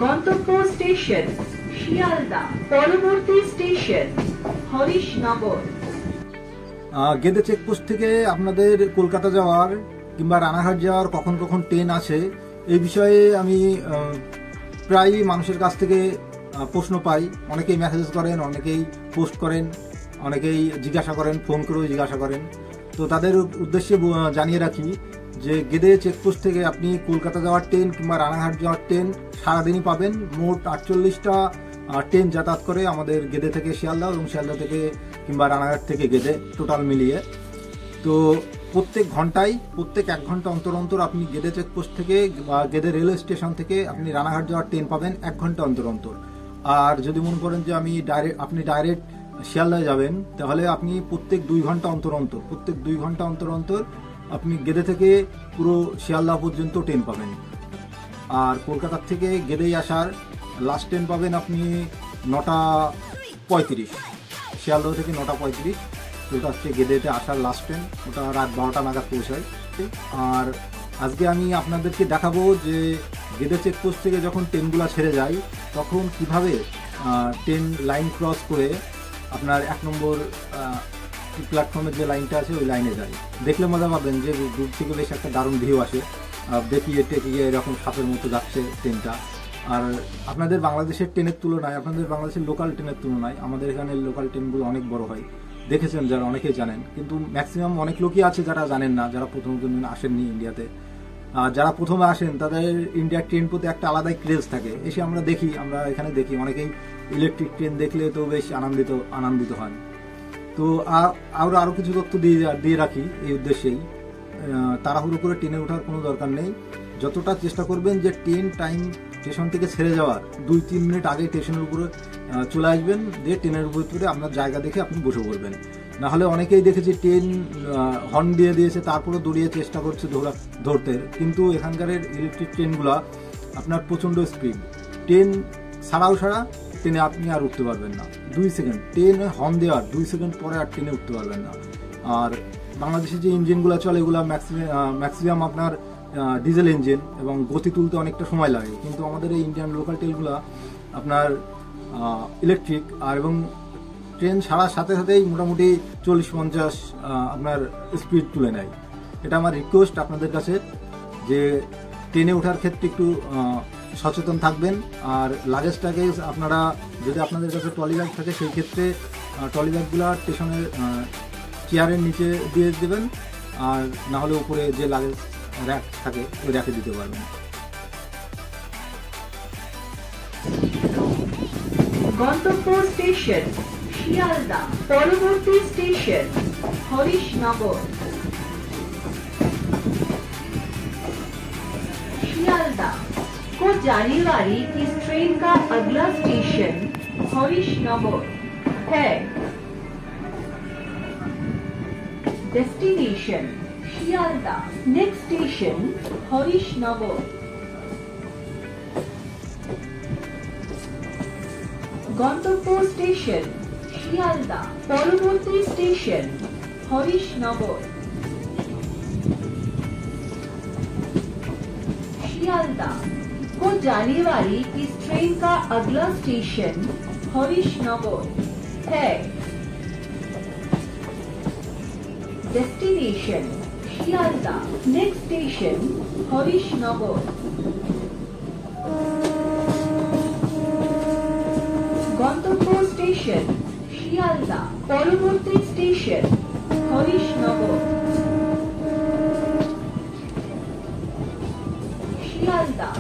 গন্তব্য স্টেশন শিয়ালদা, পরবর্তী station Harishnagar. Gede checkpost থেকে আপনাদের কলকাতা যাওয়ার কিংবা রানাঘাট যাওয়ার কখন কখন ট্রেন আছে এই বিষয়ে আমি প্রায়ই মানুষের কাছ থেকে প্রশ্ন পাই। অনেকেই মেসেজ করেন, অনেকেই পোস্ট করেন, অনেকেই জিজ্ঞাসা করেন, ফোন করেও জিজ্ঞাসা করেন। তো তাদের উদ্দেশ্যে জানিয়ে রাখি যে গেদে চেকপোস্ট থেকে আপনি কলকাতা যাওয়ার ট্রেন কিংবা রানাঘাট যাওয়ার ট্রেন সারাদিনই পাবেন। মোট 48টা ট্রেন যাতায়াত করে আমাদের গেদে থেকে শিয়ালদা এবং শিয়ালদা থেকে কিংবা রানাঘাট থেকে গেদে টোটাল মিলিয়ে। তো প্রত্যেক 1 ঘন্টা অন্তর অন্তর আপনি গেদে চেকপোস্ট থেকে বা গেদে রেলওয়ে স্টেশন থেকে আপনি রানাঘাট যাওয়ার ট্রেন পাবেন 1 ঘন্টা অন্তর অন্তর। আর যদি মনে করেন যে আপনি ডাইরেক্ট শিয়ালদায় যাবেন তাহলে আপনি প্রত্যেক 2 ঘন্টা অন্তর অন্তর আপনি গেদে থেকে পুরো শিয়ালদা পর্যন্ত ট্রেন পাবেন। আর কলকাতার থেকে গেদেই আসার লাস্ট ট্রেন পাবেন আপনি 9:35, শিয়ালদা থেকে 9:35। ওটা হচ্ছে গেদেতে আসার লাস্ট ট্রেন, ওটা রাত 12টা নাগাদ পৌঁছায়। আর আজকে আমি আপনাদেরকে দেখাবো যে গেদে চেকপোস্ট থেকে যখন ট্রেনগুলো ছেড়ে যায় তখন কিভাবে ট্রেন লাইন ক্রস করে আপনার 1 নম্বর প্ল্যাটফর্মের যে লাইনটা আছে ওই লাইনে যায়। দেখলে মজা পাবেন যে দূর থেকে বেশ একটা দারুণ ভিউ আসে, দেখিয়ে টেকিয়ে এরকম সাপের মতো যাচ্ছে ট্রেনটা। আর আপনাদের বাংলাদেশের ট্রেনের তুলনায়, আপনাদের বাংলাদেশের লোকাল ট্রেনের তুলনায় আমাদের এখানে লোকাল ট্রেনগুলো অনেক বড় হয়। দেখেছেন যারা, অনেকেই জানেন, কিন্তু ম্যাক্সিমাম অনেক লোকই আছে যারা জানেন না, যারা প্রথম আসেননি ইন্ডিয়াতে। যারা প্রথমে আসেন তাদের ইন্ডিয়ার ট্রেন প্রতি একটা আলাদাই ক্রেজ থাকে। এসে আমরা এখানে দেখি অনেকেই ইলেকট্রিক ট্রেন দেখলে তো বেশ আনন্দিত হন। তো আরও কিছু তথ্য দিয়ে রাখি এই উদ্দেশ্যেই। তাড়াহুড়ো করে ট্রেনে ওঠার কোনো দরকার নেই। যতটা চেষ্টা করবেন যে ট্রেন টাইম স্টেশন থেকে ছেড়ে যাওয়ার 2-3 মিনিট আগে স্টেশনের উপরে চলে আসবেন, দিয়ে ট্রেনের উপরে আপনার জায়গা দেখে আপনি বসে পড়বেন। নাহলে অনেকেই দেখেছি ট্রেন হর্ন দিয়েছে তারপরে দৌড়িয়ে চেষ্টা করছে ধরতে, কিন্তু এখানকার ইলেকট্রিক ট্রেনগুলো আপনার প্রচণ্ড স্পিড। ট্রেন ছাড়া ট্রেনে আপনি আর উঠতে পারবেন না। 2 সেকেন্ড ট্রেনে হর্ন দেওয়ার 2 সেকেন্ড পরে আর ট্রেনে উঠতে পারবেন না। আর বাংলাদেশের যে ইঞ্জিনগুলো চলে এগুলো ম্যাক্সিমাম আপনার ডিজেল ইঞ্জিন এবং গতি তুলতে অনেকটা সময় লাগে, কিন্তু আমাদের এই ইন্ডিয়ান লোকাল ট্রেনগুলো আপনার ইলেকট্রিক এবং ট্রেন ছাড়ার সাথে সাথেই মোটামুটি 40-50 আপনার স্পিড তুলে নেয়। এটা আমার রিকোয়েস্ট আপনাদের কাছে যে ট্রেনে ওঠার ক্ষেত্রে একটু সচেতন থাকবেন। আর লাগেজটাকে আপনারা, যদি আপনাদের কাছে ট্রলি ব্যাগ থাকে সেই ক্ষেত্রে ট্রলি ব্যাগগুলো স্টেশনের চেয়ারের নিচে দিয়ে দেবেন, আর না হলে উপরে যে লাগেজ র্যাক থাকে ওই র্যাকে দিতে পারবেন। গন্তব্য স্টেশন শিয়ালদা, পরবর্তী স্টেশন হরিশনগর। शियालदा को जाने वाली इस ट्रेन का अगला स्टेशन हरीशनगर है। Destination Sealdah, next station Harishnagar. गंतव्य स्टेशन शियालदा, परवर्ती स्टेशन हरीशनगर। शियालदा को जाने वाली इस ट्रेन का अगला स्टेशन हरीशनगर है। Destination Sealdah, next station Harishnagar. गंतव्य स्टेशन शियालदा, परवर्ती स्टेशन हरीशनगर। शियालदा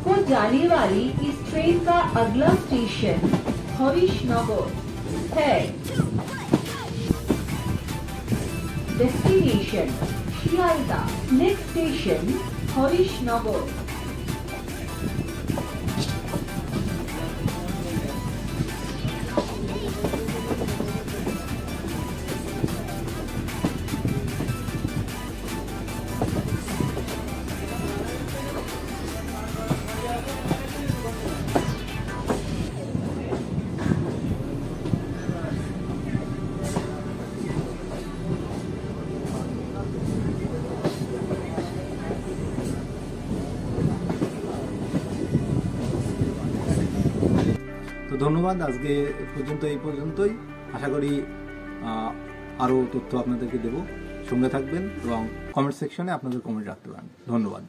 को जाने वाली इस ट्रेन का अगला स्टेशन हरीशनगर है। Destination Sealdah, next station Harishnagar. তো ধন্যবাদ, আজকে এই পর্যন্তই। আশা করি আরও তথ্য আপনাদেরকে দেব। সঙ্গে থাকবেন এবং কমেন্ট সেকশনে আপনাদের কমেন্ট রাখতে পারেন। ধন্যবাদ।